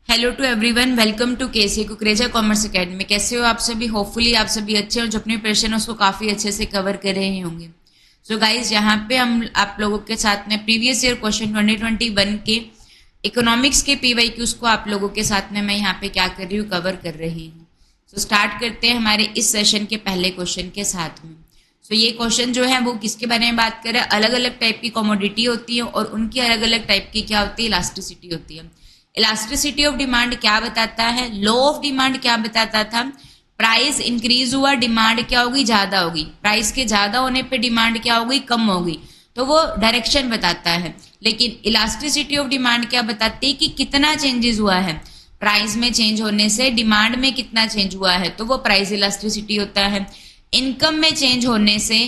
Hello to everyone, welcome to K C Kukreja commerce academy. कैसे हो आप सभी? होपफुली आप सभी अच्छे हो, जो अपनी प्रिपरेशन है उसको काफ़ी अच्छे से कवर कर रहे होंगे। सो गाइज, यहाँ पे हम आप लोगों के साथ में प्रीवियस ईयर क्वेश्चन 2021 के इकोनॉमिक्स के PYQs को आप लोगों के साथ में मैं यहाँ पे क्या कर रही हूँ, कवर कर रही हूँ। सो स्टार्ट करते हैं हमारे इस सेशन के पहले क्वेश्चन के साथ में। सो ये क्वेश्चन जो है वो किसके बारे में बात कर रहा है? अलग अलग टाइप की कमोडिटी होती है और उनकी अलग अलग टाइप की क्या होती है? इलास्टिसिटी होती है। इलास्टिसिटी ऑफ डिमांड क्या बताता है? लॉ ऑफ डिमांड क्या बताता था? प्राइस इंक्रीज हुआ, डिमांड क्या होगी? ज्यादा होगी। प्राइस के ज्यादा होने पे डिमांड क्या होगी? कम होगी। तो वो डायरेक्शन बताता है। लेकिन इलास्टिसिटी ऑफ डिमांड क्या बताती है कि कितना चेंजेस हुआ है प्राइस में चेंज होने से, डिमांड में कितना चेंज हुआ है, तो वो प्राइस इलास्टिसिटी होता है। इनकम में चेंज होने से,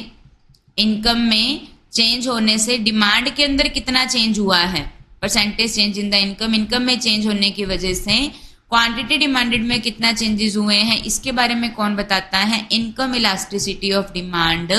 इनकम में चेंज होने से डिमांड के अंदर कितना चेंज हुआ है, percentage change in the income, income में चेंज होने की वजह से क्वांटिटी डिमांडेड में कितना चेंजेस हुए हैं, इसके बारे में कौन बताता है? इनकम इलास्टिसिटी ऑफ डिमांड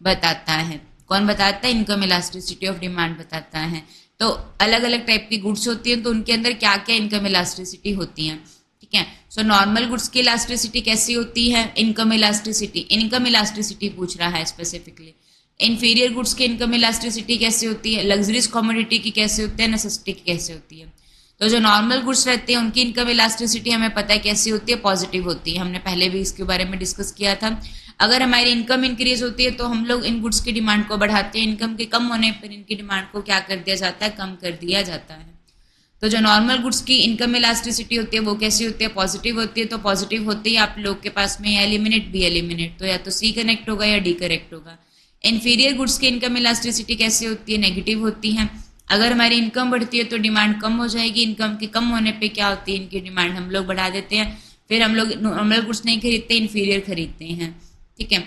बताता है। कौन बताता है? इनकम इलास्टिसिटी ऑफ डिमांड बताता है। तो अलग अलग टाइप की गुड्स होती हैं, तो उनके अंदर क्या क्या इनकम इलास्टिसिटी होती है, ठीक है। सो नॉर्मल गुड्स की इलास्टिसिटी कैसी होती है? इनकम इलास्टिसिटी, इनकम इलास्टिसिटी पूछ रहा है स्पेसिफिकली। इंफीरियर गुड्स की इनकम इलास्टिसिटी कैसे होती है? लग्जरीज कमोडिटी की कैसे होती है? नेसेसिटी की कैसे होती है? तो जो नॉर्मल गुड्स रहते हैं उनकी इनकम इलास्टिसिटी हमें पता है कैसी होती है? पॉजिटिव होती है। हमने पहले भी इसके बारे में डिस्कस किया था। अगर हमारी इनकम इंक्रीज होती है तो हम लोग इन गुड्स की डिमांड को बढ़ाते हैं, इनकम के कम होने पर इनकी डिमांड को क्या कर दिया जाता है? कम कर दिया जाता है। तो जो नॉर्मल गुड्स की इनकम इलास्टिसिटी होती है वो कैसी होती है? पॉजिटिव होती है। तो पॉजिटिव होती है आप लोग के पास में एलिमिनेट बी एलिमिनेट, तो या तो सी कनेक्ट होगा या डी करेक्ट होगा। इन्फीरियर गुड्स की इनकम इलास्टिसिटी कैसी होती है? नेगेटिव होती है। अगर हमारी इनकम बढ़ती है तो डिमांड कम हो जाएगी, इनकम के कम होने पे क्या होती है? इनकी डिमांड हम लोग बढ़ा देते हैं, फिर हम लोग नॉर्मल गुड्स नहीं खरीदते, इन्फीरियर खरीदते हैं, ठीक है।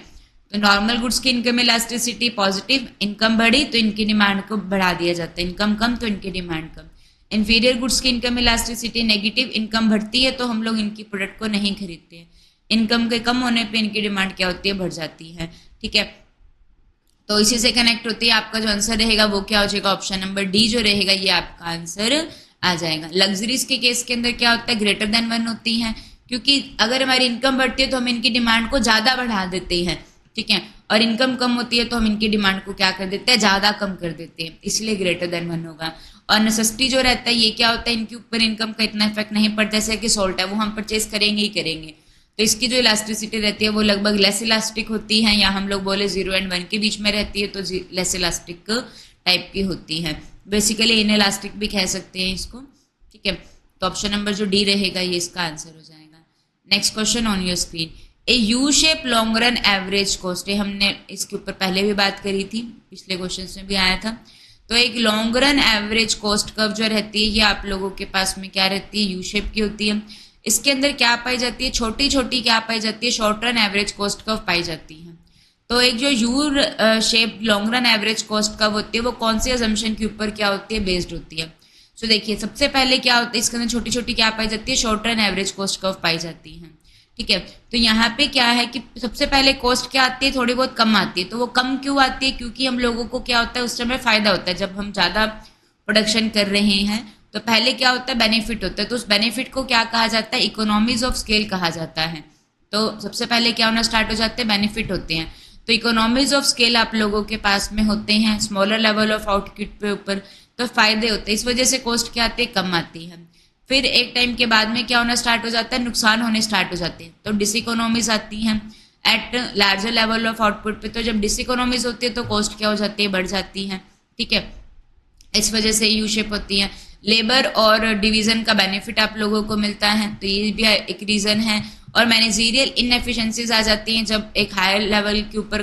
तो नॉर्मल गुड्स की इनकम इलास्टिसिटी पॉजिटिव, इनकम बढ़ी तो इनकी डिमांड को बढ़ा दिया जाता है, इनकम कम तो इनकी डिमांड कम। इन्फीरियर गुड्स की इनकम इलास्टिसिटी नेगेटिव, इनकम बढ़ती है तो हम लोग इनकी प्रोडक्ट को नहीं खरीदते हैं, इनकम के कम होने पे इनकी डिमांड क्या होती है? बढ़ जाती है, ठीक है। तो इसी से कनेक्ट होती है। आपका जो आंसर रहेगा वो क्या हो जाएगा? ऑप्शन नंबर डी जो रहेगा ये आपका आंसर आ जाएगा। लग्जरीज के केस के अंदर क्या होता है? ग्रेटर देन 1 होती है, क्योंकि अगर हमारी इनकम बढ़ती है तो हम इनकी डिमांड को ज्यादा बढ़ा देते हैं, ठीक है, और इनकम कम होती है तो हम इनकी डिमांड को क्या कर देते हैं? ज्यादा कम कर देते हैं, इसलिए ग्रेटर देन 1 होगा। और नेसेसिटी जो रहता है ये क्या होता है? इनके ऊपर इनकम का इतना इफेक्ट नहीं पड़ता, जैसे कि सॉल्ट है वो हम परचेज करेंगे ही करेंगे, तो इसकी जो इलास्टिसिटी रहती है वो लगभग लेस इलास्टिक होती है, या हम लोग बोले 0 और 1 के बीच में रहती है, तो लेस इलास्टिक टाइप की होती है। बेसिकली इन इलास्टिक भी कह सकते हैं इसको, ठीक है। तो ऑप्शन नंबर जो डी रहेगा ये इसका आंसर हो जाएगा। Next question on your screen, A you shape long run average cost, हमने इसके ऊपर पहले भी बात करी थी, पिछले क्वेश्चन में भी आया था। तो एक long run average cost curve जो रहती है ये आप लोगों के पास में क्या रहती है? यू शेप की होती है। इसके अंदर क्या पाई जाती है? छोटी छोटी क्या पाई जाती है? Short run average cost curve पाई जाती है। तो एक जो U shape long run average cost curve होती है वो कौन सी अजम्पशन के ऊपर क्या होती है? बेस्ड होती है। सो देखिए, सबसे पहले क्या होता है इसके अंदर? छोटी छोटी क्या पाई जाती है? Short run average cost curve पाई जाती है, ठीक है। तो यहाँ पे क्या है कि सबसे पहले कॉस्ट क्या आती है? थोड़ी बहुत कम आती है। तो वो कम क्यों आती है? क्योंकि हम लोगों को क्या होता है उस समय फायदा होता है, जब हम ज्यादा प्रोडक्शन कर रहे हैं तो पहले क्या होता है? बेनिफिट होता है। तो उस बेनिफिट को क्या कहा जाता है? इकोनॉमीज ऑफ स्केल कहा जाता है। तो सबसे पहले क्या होना स्टार्ट हो जाते हैं? बेनिफिट होते हैं। तो इकोनॉमीज ऑफ स्केल आप लोगों के पास में होते हैं, स्मॉलर लेवल ऑफ आउटपुट पे ऊपर, तो फायदे होते हैं। इस वजह से कॉस्ट क्या आती है? कम आती है। फिर एक टाइम के बाद में क्या होना स्टार्ट हो जाता है? नुकसान होने स्टार्ट हो जाते हैं, तो डिसइकोनॉमीज आती हैं at larger level of output पे। तो जब डिसइकोनॉमीज होती है तो कॉस्ट क्या हो जाती है? बढ़ जाती है, ठीक है। इस वजह से यू शेप होती है। लेबर और डिवीजन का बेनिफिट आप लोगों को मिलता है, तो ये भी एक रीजन है। और मैनेजीरियल इनएफिशिएंसीज आ जाती हैं, जब एक हायर लेवल के ऊपर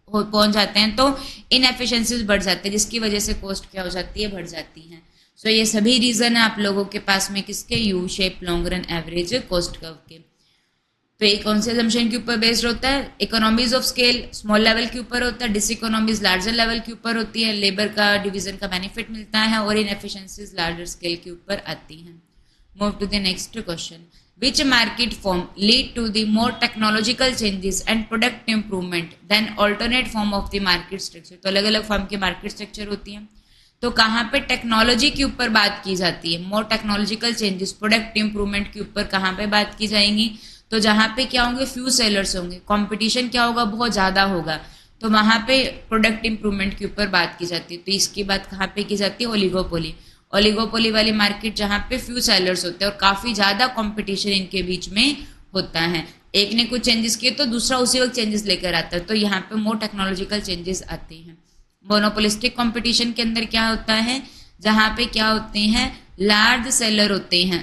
पहुंच जाते हैं तो इनएफिशिएंसीज बढ़ जाते हैं, जिसकी वजह से कॉस्ट क्या हो जाती है? बढ़ जाती है। सो ये सभी रीजन है आप लोगों के पास में किसके? You shape long run average cost curve के। तो ये कौन से असम्पशन के ऊपर बेस्ड होता है? Economies of scale small level के ऊपर होता है, डिसइकोनॉमीज लार्जर लेवल के ऊपर होती है, लेबर का डिवीजन का बेनिफिट मिलता है, और इनएफिशिएंसीज लार्जर स्केल के ऊपर आती हैं। Move to the next question, which market form lead to the more technological changes and product improvement then alternate form of the market structure. तो अलग अलग फॉर्म की मार्केट स्ट्रक्चर होती है। तो कहाँ पे टेक्नोलॉजी के ऊपर बात की जाती है, मोर टेक्नोलॉजिकल चेंजेस, प्रोडक्ट इंप्रूवमेंट के ऊपर कहाँ पे बात की जाएंगी, तो जहाँ पे क्या होंगे, फ्यू सेलर्स होंगे, कंपटीशन क्या होगा, बहुत ज़्यादा होगा, तो वहाँ पे प्रोडक्ट इंप्रूवमेंट के ऊपर बात की जाती है। तो इसकी बात कहाँ पे की जाती है, ओलिगोपोली, ओलिगोपोली वाली मार्केट जहाँ पे फ्यू सेलर्स होते हैं और काफ़ी ज़्यादा कंपटीशन इनके बीच में होता है, एक ने कुछ चेंजेस किए तो दूसरा उसी वक्त चेंजेस लेकर आता है, तो यहाँ पे मोर टेक्नोलॉजिकल चेंजेस आते हैं। मोनोपोलिस्टिक कंपटीशन के अंदर क्या होता है, जहाँ पे क्या होते हैं, लार्ज सेलर होते हैं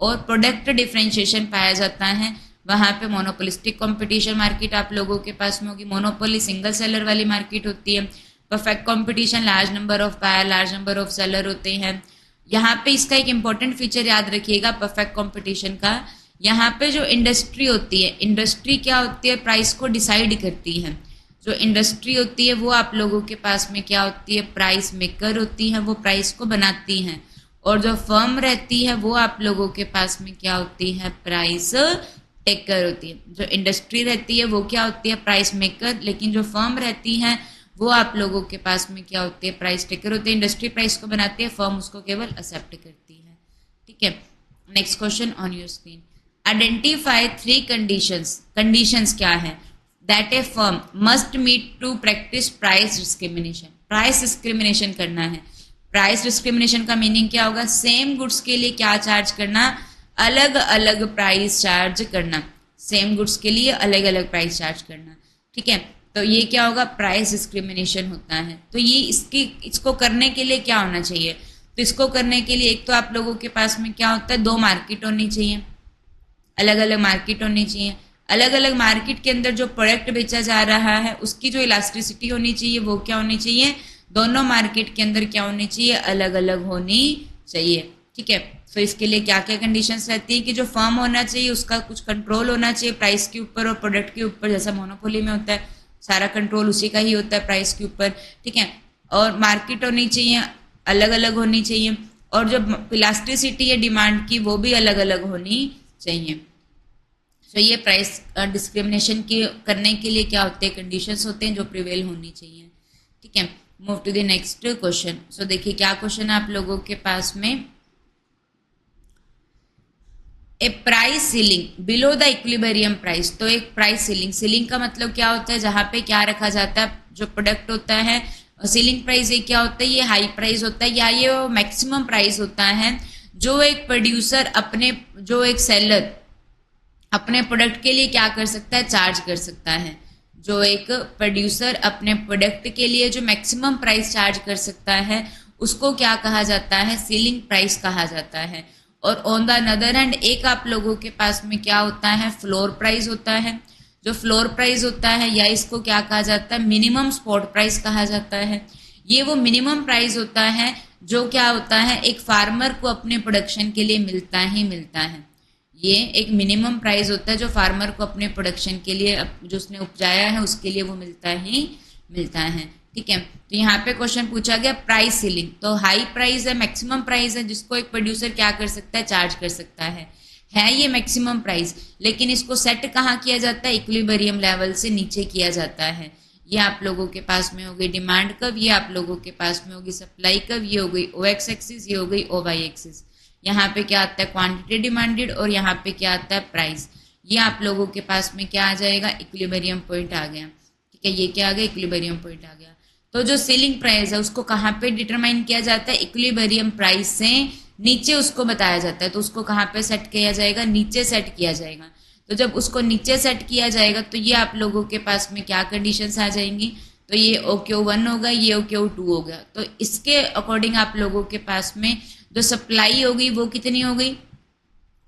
और प्रोडक्ट डिफ्रेंशिएशन पाया जाता है, वहाँ पे मोनोपोलिस्टिक कंपटीशन मार्केट आप लोगों के पास में होगी। मोनोपोली सिंगल सेलर वाली मार्केट होती है। Perfect competition, large number of buyer, large number of seller होते हैं। यहाँ पे इसका एक इंपॉर्टेंट फीचर याद रखिएगा परफेक्ट कंपटीशन का, यहाँ पे जो इंडस्ट्री होती है, इंडस्ट्री क्या होती है, प्राइस को डिसाइड करती है। जो इंडस्ट्री होती है वो आप लोगों के पास में क्या होती है, प्राइस मेकर होती है, वो प्राइस को बनाती हैं। और जो फर्म रहती है वो आप लोगों के पास में क्या होती है, प्राइस टेकर होती है। जो इंडस्ट्री रहती है वो क्या होती है, प्राइस मेकर, लेकिन जो फर्म रहती है वो आप लोगों के पास में क्या होती है, प्राइस टेकर होती है। इंडस्ट्री प्राइस को बनाती है, फर्म उसको केवल एक्सेप्ट करती है। ठीक है, next question on your screen, identify 3 conditions, conditions क्या है, that a firm must meet to practice price discrimination. Price discrimination करना है। प्राइस डिस्क्रिमिनेशन का मीनिंग क्या होगा, सेम गुड्स के लिए क्या चार्ज करना, अलग अलग प्राइस चार्ज करना, सेम गुड्स के लिए अलग अलग प्राइस चार्ज करना। ठीक है, तो ये क्या होगा, प्राइस डिस्क्रिमिनेशन होता है। तो ये इसको करने के लिए क्या होना चाहिए, तो इसको करने के लिए एक तो आप लोगों के पास में क्या होता है, 2 मार्केट होनी चाहिए, अलग अलग मार्केट होनी चाहिए। अलग अलग मार्केट के अंदर जो प्रोडक्ट बेचा जा रहा है उसकी जो इलास्टिसिटी होनी चाहिए वो क्या होनी चाहिए, दोनों मार्केट के अंदर क्या होनी चाहिए, अलग अलग होनी चाहिए। ठीक है, तो इसके लिए क्या क्या कंडीशंस रहती है कि जो फर्म होना चाहिए उसका कुछ कंट्रोल होना चाहिए प्राइस के ऊपर और प्रोडक्ट के ऊपर, जैसा मोनोपोली में होता है, सारा कंट्रोल उसी का ही होता है प्राइस के ऊपर। ठीक है, और मार्केट होनी चाहिए, अलग अलग होनी चाहिए, और जो इलास्टिसिटी है डिमांड की वो भी अलग अलग होनी चाहिए। तो ये प्राइस डिस्क्रिमिनेशन की करने के लिए क्या होते हैं, कंडीशंस होते हैं जो प्रिवेल होनी चाहिए। ठीक है, move to the next question. So देखिए क्या क्वेश्चन है आप लोगों के पास में, a price ceiling below the equilibrium price. तो एक प्राइस सीलिंग, सीलिंग का मतलब क्या होता है, जहाँ पे क्या रखा जाता है, जो प्रोडक्ट होता है। सीलिंग प्राइस ये क्या होता है, ये हाई प्राइस होता है या ये मैक्सिमम प्राइस होता है जो एक प्रोड्यूसर अपने, जो एक सेलर अपने प्रोडक्ट के लिए क्या कर सकता है, चार्ज कर सकता है। जो एक प्रोड्यूसर अपने प्रोडक्ट के लिए जो मैक्सिमम प्राइस चार्ज कर सकता है उसको क्या कहा जाता है, सीलिंग प्राइस कहा जाता है। और ऑन द अदर हैंड एक आप लोगों के पास में क्या होता है, फ्लोर प्राइस होता है। जो फ्लोर प्राइस होता है या इसको क्या कहा जाता है, मिनिमम स्पॉट प्राइस कहा जाता है। ये वो मिनिमम प्राइस होता है जो क्या होता है, एक फार्मर को अपने प्रोडक्शन के लिए मिलता ही मिलता है। ये एक मिनिमम प्राइस होता है जो फार्मर को अपने प्रोडक्शन के लिए, जो उसने उपजाया है उसके लिए वो मिलता ही मिलता है। ठीक है, तो यहाँ पे क्वेश्चन पूछा गया प्राइस सीलिंग, तो हाई प्राइस है, मैक्सिमम प्राइस है जिसको एक प्रोड्यूसर क्या कर सकता है, चार्ज कर सकता है ये मैक्सिमम प्राइस। लेकिन इसको सेट कहाँ किया जाता है, इक्विलिब्रियम लेवल से नीचे किया जाता है। ये आप लोगों के पास में हो गई डिमांड कर्व, ये आप लोगों के पास में होगी सप्लाई कर्व, ये हो गई ओ एक्स एक्सिस, ये हो गई ओ वाई एक्सिस। यहाँ पे क्या आता है, क्वांटिटी डिमांडेड, और यहाँ पे क्या आता है, प्राइस। ये आप लोगों के पास में क्या आ जाएगा, इक्विलिब्रियम पॉइंट आ गया। ठीक है, ये क्या आ गया, इक्विलिब्रियम पॉइंट आ गया। तो जो सीलिंग प्राइस है उसको कहाँ पे डिटरमाइन किया जाता है, इक्विलिब्रियम प्राइस से नीचे उसको बताया जाता है। तो उसको कहाँ पे सेट किया जाएगा, नीचे सेट किया जाएगा। तो जब उसको नीचे सेट किया जाएगा तो ये आप लोगों के पास में क्या कंडीशंस आ जाएंगी, तो ये OQ1 होगा, ये OQ2 हो गया। तो इसके अकॉर्डिंग आप लोगों के पास में जो सप्लाई होगी वो कितनी हो गई,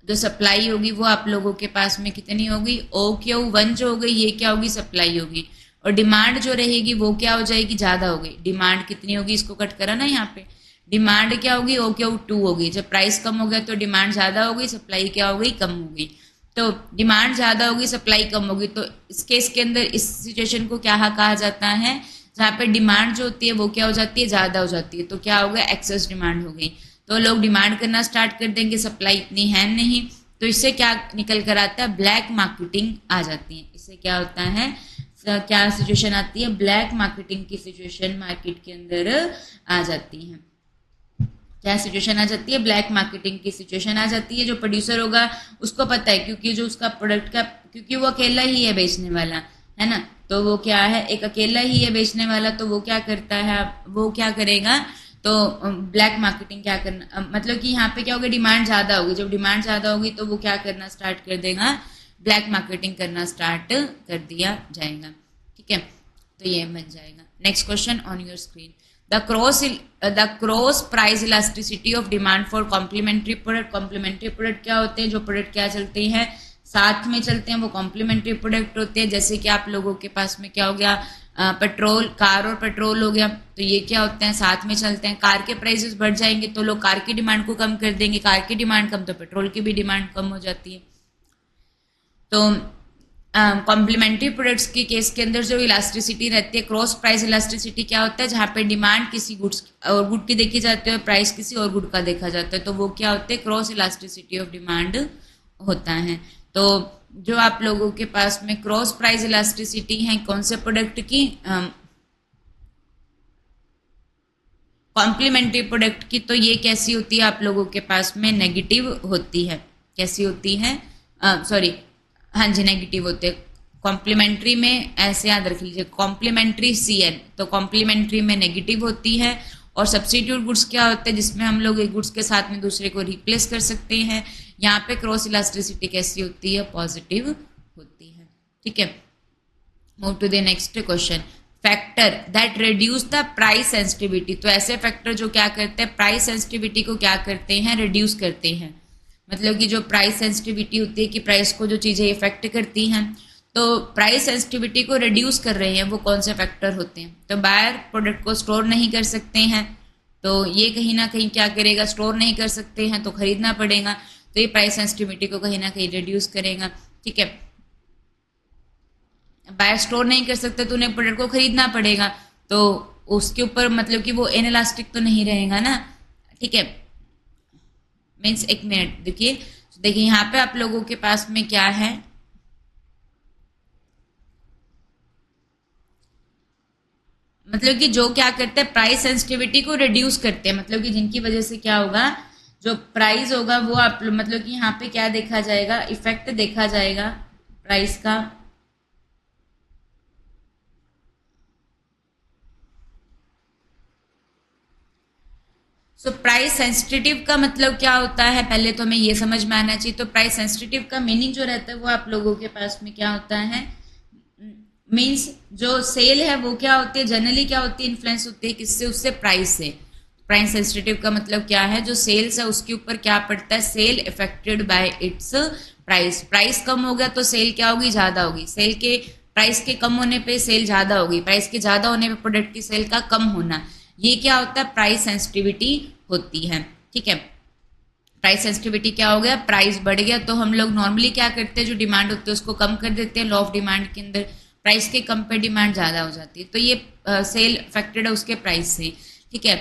जो सप्लाई होगी वो आप लोगों के पास में कितनी होगी, OQ1 जो हो गई ये क्या होगी, सप्लाई होगी। और डिमांड जो रहेगी वो क्या हो जाएगी, ज़्यादा हो गई। डिमांड कितनी होगी, इसको कट करा ना यहाँ पे, डिमांड क्या होगी, OQ2 होगी। जब प्राइस कम हो गया तो डिमांड ज़्यादा हो गई, सप्लाई क्या हो गई, कम हो गई। तो डिमांड ज़्यादा होगी, सप्लाई कम होगी, तो इस केस के अंदर इस सिचुएशन को क्या कहा जाता है, जहाँ पे डिमांड जो होती है वो क्या हो जाती है, ज़्यादा हो जाती है। तो क्या हो गया, एक्सेस डिमांड हो गई। तो लोग डिमांड करना स्टार्ट कर देंगे, सप्लाई इतनी है नहीं, तो इससे क्या निकल कर आता है, ब्लैक मार्केटिंग आ जाती है। इससे क्या होता है, क्या सिचुएशन आती है, ब्लैक मार्केटिंग की सिचुएशन मार्केट के अंदर आ जाती है। क्या सिचुएशन आ जाती है, ब्लैक मार्केटिंग की सिचुएशन आ जाती है। जो प्रोड्यूसर होगा उसको पता है, क्योंकि जो उसका प्रोडक्ट का, क्योंकि वो अकेला ही है बेचने वाला, है ना, तो वो क्या है, एक अकेला ही है बेचने वाला, तो वो क्या करता है, वो क्या करेगा, तो ब्लैक मार्केटिंग क्या करना, मतलब कि यहाँ पे क्या होगा, डिमांड ज्यादा होगी, जब डिमांड ज्यादा होगी तो वो क्या करना स्टार्ट कर देगा, ब्लैक मार्केटिंग करना स्टार्ट कर दिया जाएगा। ठीक है, तो ये बन जाएगा। Next question on your screen, the cross price elasticity of demand for complementary product. Complementary product क्या होते हैं, जो प्रोडक्ट क्या चलते हैं, साथ में चलते हैं, वो कॉम्प्लीमेंट्री प्रोडक्ट होते हैं। जैसे कि आप लोगों के पास में क्या हो गया, पेट्रोल, कार और पेट्रोल हो गया, तो ये क्या होते हैं, साथ में चलते हैं। कार के प्राइसेस बढ़ जाएंगे तो लोग कार की डिमांड को कम कर देंगे, कार की डिमांड कम तो पेट्रोल की भी डिमांड कम हो जाती है। तो कॉम्प्लीमेंट्री प्रोडक्ट्स के केस के अंदर जो इलास्टिसिटी रहती है, क्रॉस प्राइस इलास्टिसिटी क्या होता है, जहाँ पे डिमांड किसी गुड्स और गुड की देखी जाती है और प्राइस किसी और गुड का देखा जाता है, तो वो क्या होते हैं, क्रॉस इलास्टिसिटी ऑफ डिमांड होता है। तो जो आप लोगों के पास में क्रॉस प्राइस इलास्टिसिटी है कौन से प्रोडक्ट की, कॉम्प्लीमेंट्री प्रोडक्ट की, तो ये कैसी होती है आप लोगों के पास में, नेगेटिव होती है। कैसी होती है, सॉरी, हाँ जी, नेगेटिव होते हैं। कॉम्प्लीमेंट्री में ऐसे याद रख लीजिए, कॉम्प्लीमेंट्री CN, तो कॉम्प्लीमेंट्री में नेगेटिव होती है। और सब्स्टिट्यूट गुड्स क्या होते हैं, जिसमें हम लोग एक गुड्स के साथ में दूसरे को रिप्लेस कर सकते हैं। यहाँ पे क्रॉस इलास्टिसिटी कैसी होती है, पॉजिटिव होती है। ठीक है, move to the next question, factor that reduce the price sensitivity. तो ऐसे फैक्टर जो क्या करते हैं, प्राइस सेंसिटिविटी को क्या करते हैं, रिड्यूस करते हैं। मतलब कि जो प्राइस सेंसिटिविटी होती है कि प्राइस को जो चीज़ें इफेक्ट करती हैं, तो प्राइस सेंसिटिविटी को रिड्यूस कर रहे हैं, वो कौन से फैक्टर होते हैं। तो बायर प्रोडक्ट को स्टोर नहीं कर सकते हैं, तो ये कहीं ना कहीं क्या करेगा, स्टोर नहीं कर सकते हैं तो खरीदना पड़ेगा, तो ये प्राइस सेंसिटिविटी को कहीं ना कहीं रिड्यूस करेगा। ठीक है, बायर स्टोर नहीं कर सकते तो उन्हें प्रोडक्ट को खरीदना पड़ेगा, तो उसके ऊपर मतलब कि वो इनइलास्टिक तो नहीं रहेगा ना। ठीक है, मीन्स एक मिनट देखिए, यहाँ पे आप लोगों के पास में क्या है, मतलब कि जो क्या करते हैं, प्राइस सेंसिटिविटी को रिड्यूस करते हैं, मतलब कि जिनकी वजह से क्या होगा, जो प्राइस होगा वो आप मतलब कि यहाँ पे क्या देखा जाएगा, इफेक्ट देखा जाएगा प्राइस का। सो प्राइस सेंसिटिव का मतलब क्या होता है, पहले तो हमें ये समझ में आना चाहिए। तो प्राइस सेंसिटिव का मीनिंग जो रहता है वो आप लोगों के पास में क्या होता है, मीन्स जो सेल है वो क्या होती है, जनरली क्या होती है, इन्फ्लुएंस होती है किससे, उससे प्राइस से। प्राइस सेंसिटिव का मतलब क्या है, जो सेल्स है उसके ऊपर क्या पड़ता है, sale affected by its price. Price कम हो गया तो सेल क्या होगी, ज्यादा होगी। सेल के प्राइस के कम होने पे सेल ज्यादा होगी, प्राइस के ज्यादा होने पे प्रोडक्ट की सेल का कम होना, ये क्या होता है, प्राइस सेंसिटिविटी होती है। ठीक है, प्राइस सेंसिटिविटी क्या हो गया, प्राइस बढ़ गया तो हम लोग नॉर्मली क्या करते हैं, जो डिमांड होती है उसको कम कर देते हैं। लॉ ऑफ डिमांड के अंदर प्राइस के कम पे डिमांड ज्यादा हो जाती है, तो ये सेल अफेक्टेड है उसके प्राइस से। ठीक है,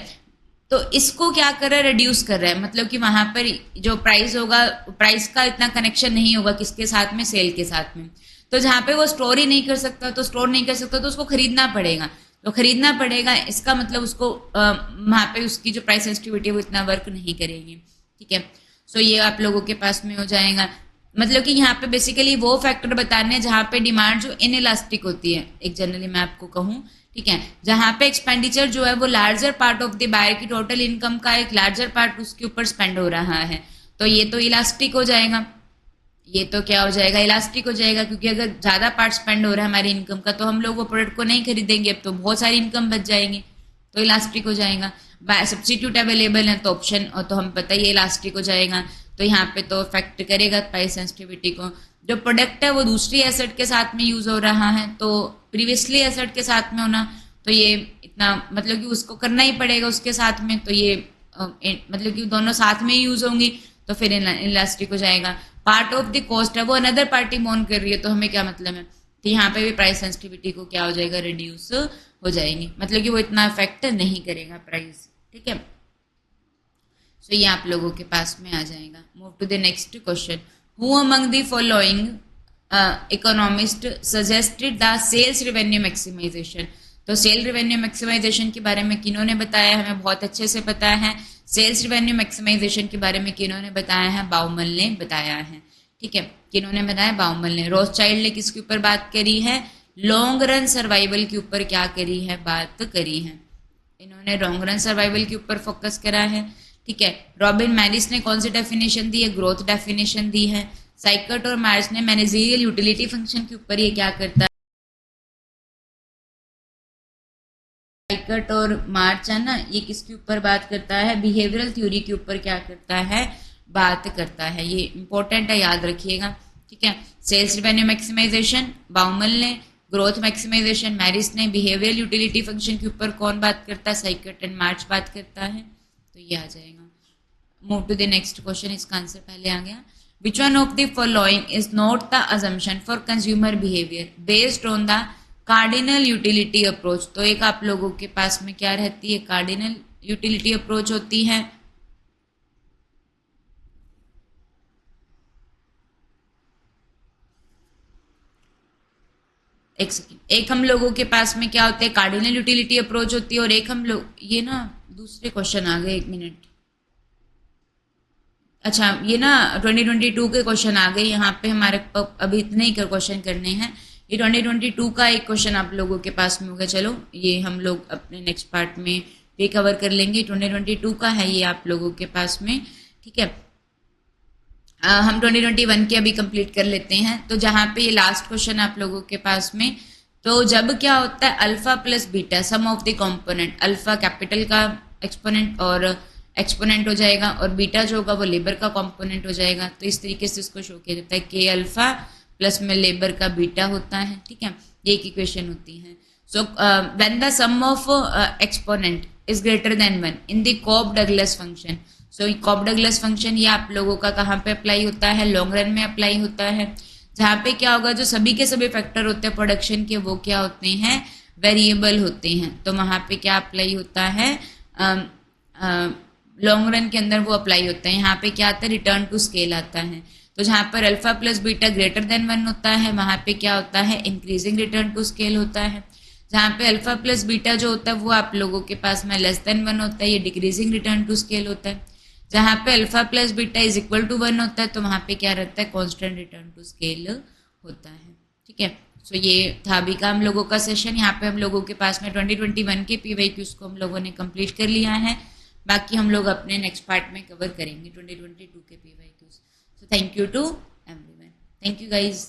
तो इसको क्या कर रहा है, रिड्यूस कर रहा है, मतलब कि वहां पर जो प्राइस होगा, प्राइस का इतना कनेक्शन नहीं होगा किसके साथ में, सेल के साथ में। तो जहां पे वो स्टोर ही नहीं कर सकता, तो स्टोर नहीं कर सकता तो उसको खरीदना पड़ेगा, तो खरीदना पड़ेगा, इसका मतलब उसको वहां पे उसकी जो प्राइस सेंसिटिविटी है वो इतना वर्क नहीं करेगी। ठीक है, सो ये आप लोगों के पास में हो जाएगा। मतलब कि यहाँ पे बेसिकली वो फैक्टर बताने हैं जहाँ पे डिमांड जो इनइलास्टिक होती है, एक जनरली मैं आपको कहूँ। ठीक है, जहाँ पे एक्सपेंडिचर जो है वो larger part of the buyer की टोटल इनकम का एक लार्जर पार्ट उसके ऊपर स्पेंड हो रहा है, तो ये तो इलास्टिक हो जाएगा। ये तो क्या हो जाएगा, इलास्टिक हो जाएगा, क्योंकि अगर ज्यादा पार्ट स्पेंड हो रहा है हमारी इनकम का तो हम लोग वो प्रोडक्ट को नहीं खरीदेंगे, अब तो बहुत सारी इनकम बच जाएंगी, तो इलास्टिक हो जाएगा। सब्स्टिट्यूट अवेलेबल है तो ऑप्शन, और तो हम पता ही इलास्टिक हो जाएगा, तो यहाँ पे तो इफेक्ट करेगा प्राइस सेंसिटिविटी को। जो प्रोडक्ट है वो दूसरी एसेट के साथ में यूज हो रहा है, तो प्रीवियसली एसेट के साथ में होना, तो ये इतना मतलब कि उसको करना ही पड़ेगा उसके साथ में, तो ये मतलब कि दोनों साथ में यूज होंगी, तो फिर इलास्टिक हो जाएगा। पार्ट ऑफ द कॉस्ट है वो अनदर पार्टी मोन कर रही है, तो हमें क्या मतलब है, तो यहाँ पे भी प्राइस सेंसिटिविटी को क्या हो जाएगा, रिड्यूस हो जाएंगे, मतलब कि वो इतना इफेक्ट नहीं करेगा प्राइस। ठीक है, सो ये आप लोगों के पास में आ जाएगा। Move to the next question, who among the following economist suggested the sales revenue maximization. तो सेल रेवेन्यू मैक्सिमाइजेशन के बारे में किन्होंने बताया, हमें बहुत अच्छे से पता है। सेल्स रेवेन्यू मैक्सिमाइजेशन के बारे में किन्होंने बताया है, बाउमल ने बताया है। ठीक है, किन्होंने बताया, बाउमल ने। रोथशाइल्ड ने किसके ऊपर बात करी है, लॉन्ग रन सर्वाइवल के ऊपर क्या करी है, बात करी है। इन्होंने लॉन्ग रन सर्वाइवल के ऊपर फोकस करा है। ठीक है, रॉबिन मैरिस ने कौन सी डेफिनेशन दी है, ग्रोथ डेफिनेशन दी है। साइकर्ट और मार्च ने मैनेजरियल यूटिलिटी फंक्शन के ऊपर ये क्या करता है, साइकर्ट और मार्च है ना, ये किसके ऊपर बात करता है, बिहेवियरल थ्योरी के ऊपर क्या करता है, बात करता है। ये इंपॉर्टेंट है, याद रखिएगा। ठीक है, सेल्स रेवेन्यू मैक्सिमाइजेशन बाउमल ने, ग्रोथ मैक्सिमाइजेशन मैरिस ने, बिहेवियरल यूटिलिटी फंक्शन के ऊपर कौन बात करता है, साइकर्ट एंड मार्च बात करता है। तो ये आ जाएगा। Move to the next question, इसका आंसर पहले आ गया। Which one of the following is not the assumption for consumer behaviour based on the cardinal utility approach. तो एक आप लोगों के पास में क्या रहती है, कार्डिनल यूटिलिटी अप्रोच होती है। एक सेकेंड, एक हम लोगों के पास में क्या होता है, कार्डिनल यूटिलिटी अप्रोच होती है, और एक हम लोग, ये ना दूसरे क्वेश्चन आ गए, एक मिनट। अच्छा, ये ना 2022 के क्वेश्चन आ गए, यहाँ पे हमारे अभी इतने ही क्वेश्चन करने हैं। ये 2022 का एक क्वेश्चन आप लोगों के पास में होगा। चलो ये हम लोग अपने नेक्स्ट पार्ट में भी कवर कर लेंगे। 2022 का है ये आप लोगों के पास में। ठीक है, हम 2021 के अभी कंप्लीट कर लेते हैं। तो जहाँ पे ये लास्ट क्वेश्चन आप लोगों के पास में, तो जब क्या होता है, alpha plus beta some of the component, alpha capital का एक्सपोनेंट और एक्सपोनेंट हो जाएगा, और बीटा जो होगा वो लेबर का कंपोनेंट हो जाएगा। तो इस तरीके से इसको शो किया जाता है, के अल्फा प्लस में लेबर का बीटा होता है। ठीक है, ये एक इक्वेशन होती है। So when the sum of exponent is greater than 1 in the Cobb Douglas function. So Cobb Douglas function ये आप लोगों का कहाँ पे अप्लाई होता है, लॉन्ग रन में अप्लाई होता है, जहाँ पे क्या होगा, जो सभी के सभी फैक्टर होते हैं प्रोडक्शन के, वो क्या होते हैं, वेरिएबल होते हैं। तो वहाँ पे क्या अप्लाई होता है, लॉन्ग रन के अंदर वो अप्लाई होता है। यहाँ पे क्या आता है, रिटर्न टू स्केल आता है। तो जहाँ पर alpha plus beta greater than 1 होता है, वहाँ पे क्या होता है, इंक्रीजिंग रिटर्न टू स्केल होता है। जहाँ पे अल्फा प्लस बीटा जो होता है वो आप लोगों के पास में लेस देन 1 होता है, ये डिक्रीजिंग रिटर्न टू स्केल होता है। जहाँ पे alpha plus beta is equal to 1 होता है, तो वहाँ पे क्या रहता है, कॉन्स्टेंट रिटर्न टू स्केल होता है। ठीक है, सो ये था अभी का हम लोगों का सेशन। यहाँ पे हम लोगों के पास में 2021 के PYQs को हम लोगों ने कंप्लीट कर लिया है। बाकी हम लोग अपने नेक्स्ट पार्ट में कवर करेंगे 2022 के PYQs। So thank you to everyone, thank you guys.